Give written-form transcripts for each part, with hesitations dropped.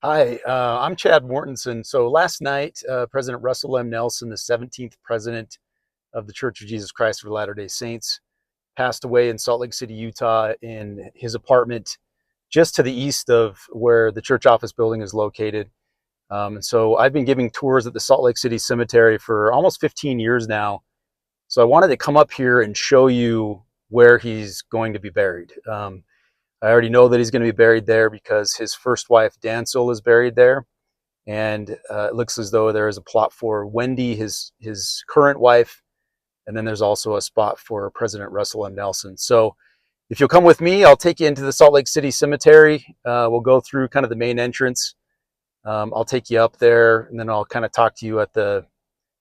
Hi, I'm Chad Mortensen. So last night, President Russell M. Nelson, the 17th president of the Church of Jesus Christ of Latter-day Saints, passed away in Salt Lake City, Utah, in his apartment just to the east of where the church office building is located. And so I've been giving tours at the Salt Lake City Cemetery for almost 15 years now. So I wanted to come up here and show you where he's going to be buried. I already know that he's going to be buried there because his first wife, Dancel, is buried there. And it looks as though there is a plot for Wendy, his current wife, and then there's also a spot for President Russell M. Nelson. So if you'll come with me, I'll take you into the Salt Lake City Cemetery. We'll go through kind of the main entrance. I'll take you up there, and then I'll kind of talk to you at the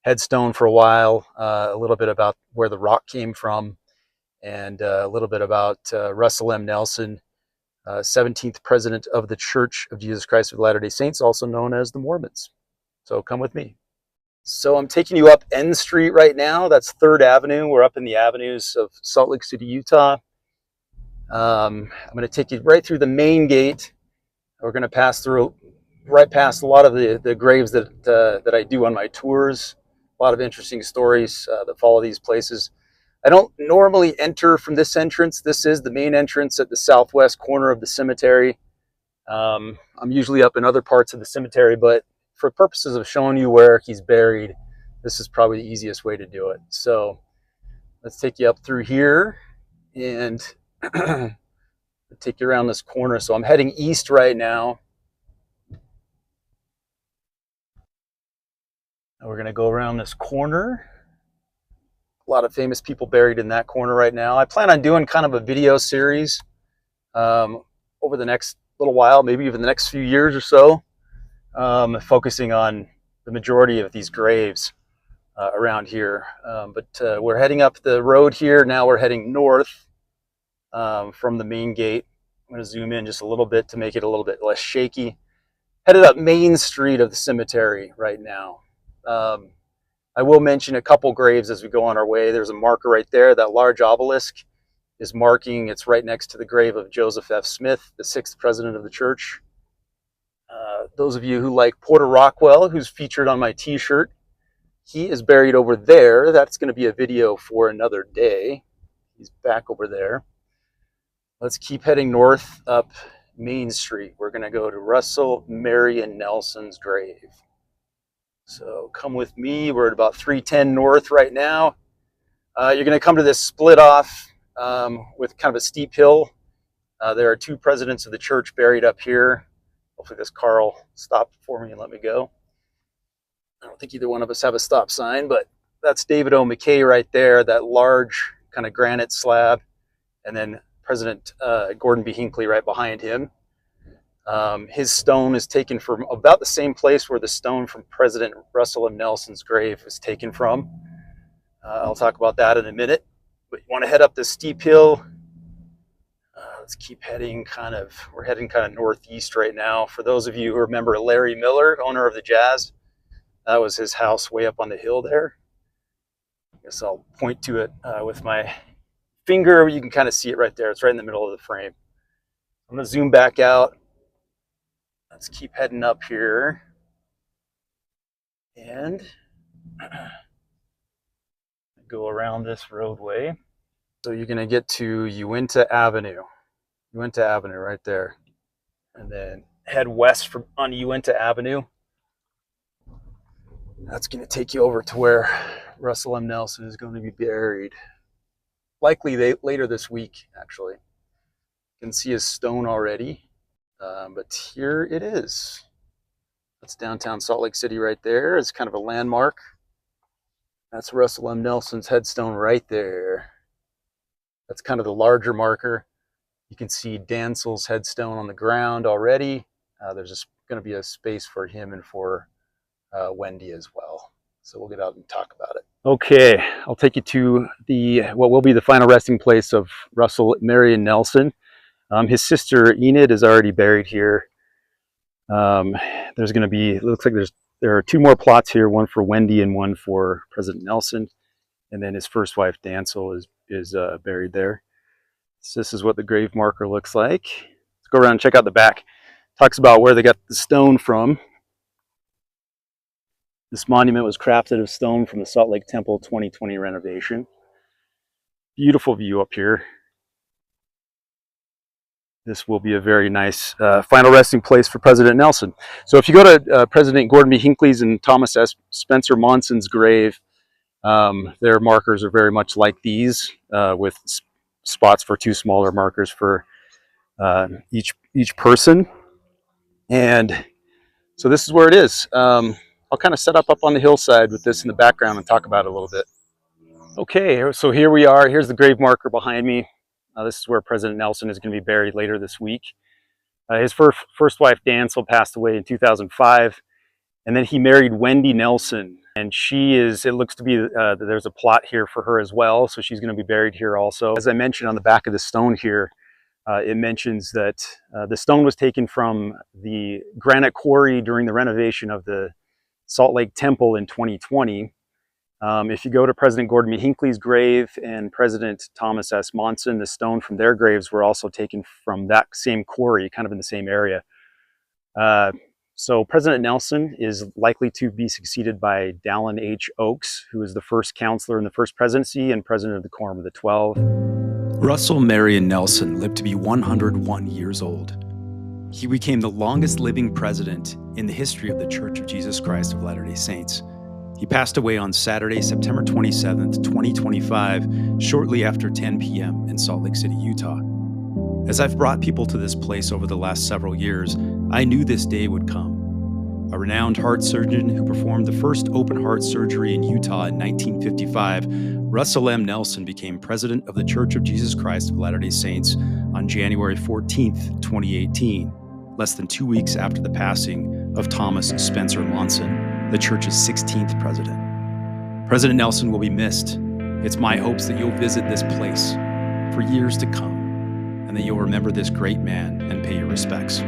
headstone for a while, a little bit about where the rock came from, and a little bit about Russell M. Nelson, 17th president of the Church of Jesus Christ of Latter-day Saints, also known as the Mormons. So come with me. So I'm taking you up N Street right now. That's 3rd Avenue. We're up in the avenues of Salt Lake City, Utah. I'm going to take you right through the main gate. We're going to pass through right past a lot of the graves that I do on my tours. A lot of interesting stories that follow these places. I don't normally enter from this entrance. This is the main entrance at the southwest corner of the cemetery. I'm usually up in other parts of the cemetery, but for purposes of showing you where he's buried, this is probably the easiest way to do it. So let's take you up through here and take you around this corner. So I'm heading east right now. And we're going to go around this corner. A lot of famous people buried in that corner right now. I plan on doing kind of a video series over the next little while, maybe even the next few years or so, focusing on the majority of these graves around here. But we're heading up the road here. Now we're heading north from the main gate. I'm going to zoom in just a little bit to make it a little bit less shaky. Headed up Main Street of the cemetery right now. I will mention a couple graves as we go on our way. There's a marker right there. That large obelisk is marking, it's right next to the grave of Joseph F. Smith, the 6th president of the church. Those of you who like Porter Rockwell, who's featured on my t-shirt, he is buried over there. That's going to be a video for another day. He's back over there. Let's keep heading north up Main Street. We're going to go to Russell, Mary, and Nelson's grave. So come with me. We're at about 310 north right now. You're going to come to this split off with kind of a steep hill. There are 2 presidents of the church buried up here. Hopefully this car will stop for me and let me go. I don't think either one of us have a stop sign, but that's David O. McKay right there, that large kind of granite slab. And then President Gordon B. Hinckley right behind him. His stone is taken from about the same place where the stone from President Russell M. Nelson's grave was taken from. I'll talk about that in a minute. But you want to head up this steep hill. Let's keep heading we're heading kind of northeast right now. For those of you who remember Larry Miller, owner of the Jazz, that was his house way up on the hill there. I guess I'll point to it with my finger. You can kind of see it right there. It's right in the middle of the frame. I'm going to zoom back out. Let's keep heading up here and go around this roadway. So you're going to get to Uinta Avenue right there, and then head west on Uinta Avenue. That's going to take you over to where Russell M. Nelson is going to be buried. Likely later this week, actually. You can see his stone already. But here it is. That's downtown Salt Lake City right there. It's kind of a landmark. That's Russell M. Nelson's headstone right there. That's kind of the larger marker. You can see Dancel's headstone on the ground already. There's just going to be a space for him and for Wendy as well. So we'll get out and talk about it. Okay, I'll take you to what will be the final resting place of Russell, Mary, and Nelson. His sister Enid is already buried here. There's going to be, it looks like there are 2 more plots here, one for Wendy and one for President Nelson. And then his first wife, Dancel, is buried there. So this is what the grave marker looks like. Let's go around and check out the back. Talks about where they got the stone from. This monument was crafted of stone from the Salt Lake Temple 2020 renovation. Beautiful view up here. This will be a very nice final resting place for President Nelson. So if you go to President Gordon B. Hinckley's and Thomas S. Spencer Monson's grave, their markers are very much like these, with spots for 2 smaller markers for each person. And so this is where it is. I'll kind of set up on the hillside with this in the background and talk about it a little bit. Okay, so here we are. Here's the grave marker behind me. This is where President Nelson is going to be buried later this week. His first wife, Dancel, passed away in 2005. And then he married Wendy Nelson. And she is, it looks to be, there's a plot here for her as well. So she's going to be buried here also. As I mentioned on the back of the stone here, it mentions that the stone was taken from the granite quarry during the renovation of the Salt Lake Temple in 2020. If you go to President Gordon B. Hinckley's grave and President Thomas S. Monson, the stone from their graves were also taken from that same quarry, kind of in the same area. So President Nelson is likely to be succeeded by Dallin H. Oakes, who is the first counselor in the first presidency and president of the Quorum of the 12. Russell Marion Nelson lived to be 101 years old. He became the longest living president in the history of the Church of Jesus Christ of Latter-day Saints. He passed away on Saturday, September 27th, 2025, shortly after 10 p.m. in Salt Lake City, Utah. As I've brought people to this place over the last several years, I knew this day would come. A renowned heart surgeon who performed the first open heart surgery in Utah in 1955, Russell M. Nelson became president of the Church of Jesus Christ of Latter-day Saints on January 14th, 2018, less than 2 weeks after the passing of Thomas Spencer Monson, the church's 16th president. President Nelson will be missed. It's my hopes that you'll visit this place for years to come, and that you'll remember this great man and pay your respects.